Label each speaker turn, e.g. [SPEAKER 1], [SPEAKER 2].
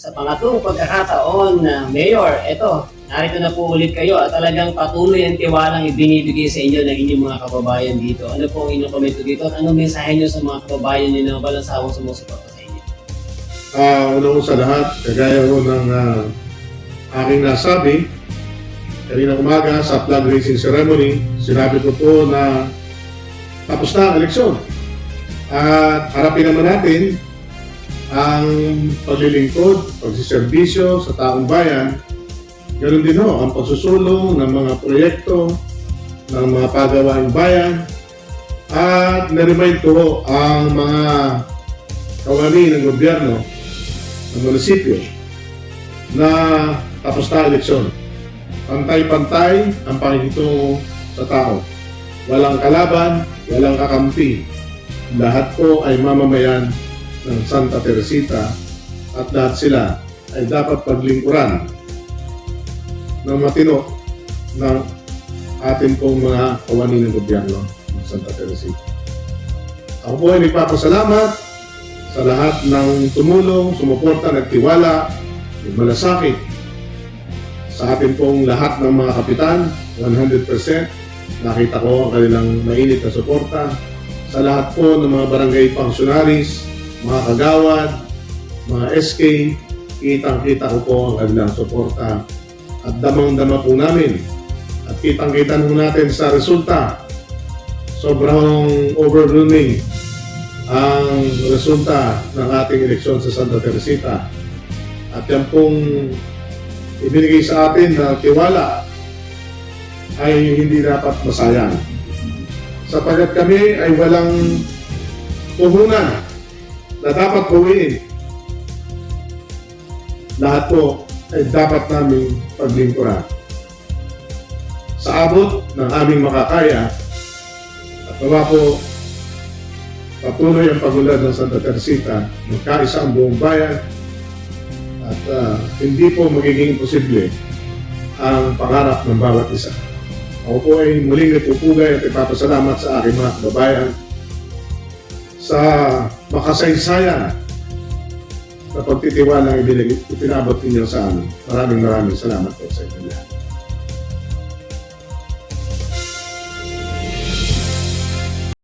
[SPEAKER 1] sa pangatlong pagkakataon na Mayor, eto, narito na po ulit kayo at talagang patuloy ang tiwalang ibinibigay sa inyo ng inyong mga kababayan dito. Ano po ang inyong komento dito at anong mensahe nyo sa mga kababayan nyo na walang sawang sumusuporta sa inyo?
[SPEAKER 2] Una sa lahat, kagaya ko ng aking nasabi, kanina umaga sa flag raising ceremony, sinabi ko po na tapos na ang eleksyon. At harapin naman natin ang paglilingkod, pagsiservisyo sa taong bayan. Ganun din ho, ang pagsusulong ng mga proyekto, ng mga pagawaing bayan. At na-remind ko ho ang mga kawani ng gobyerno, ng munisipyo, na tapos na eleksyon. Pantay-pantay ang pakikitungo sa tao. Walang kalaban, walang kakampi. Lahat po ay mamamayan ng Santa Teresita at lahat sila ay dapat paglingkuran ng matino ng ating pong mga kawani ng gobyerno ng Santa Teresita. Ako po ay nagpapasalamat sa lahat ng tumulong, sumuporta, nagtiwala, nagmalasakit sa ating pong lahat ng mga kapitan, 100%. Nakita ko ang kanilang mainit na suporta sa lahat po ng mga barangay functionaries, mga kagawad, mga SK. Kitang-kita ko po ang kanilang suporta at damang-dama po namin at kitang-kita po natin sa resulta. Sobrang overwhelming ang resulta ng ating eleksyon sa Santa Teresita at yan pong ibinigay sa atin na tiwala ay hindi dapat masayang. Sapagat kami ay walang puhunan na dapat gawin. Lahat po ay dapat namin paglingkuran. Sa abot ng aming makakaya at nawa po patuloy ang pagulad ng Santa Teresita, magkaisa ang buong bayan at hindi po magiging posible ang pangarap ng bawat isa. Ako po ay muling nagpupugay at ipapasalamat sa aking mga kababayan sa makasaysayan na pagtitiwala ang ipinabot ninyo sa amin. Maraming salamat po sa inyo lahat.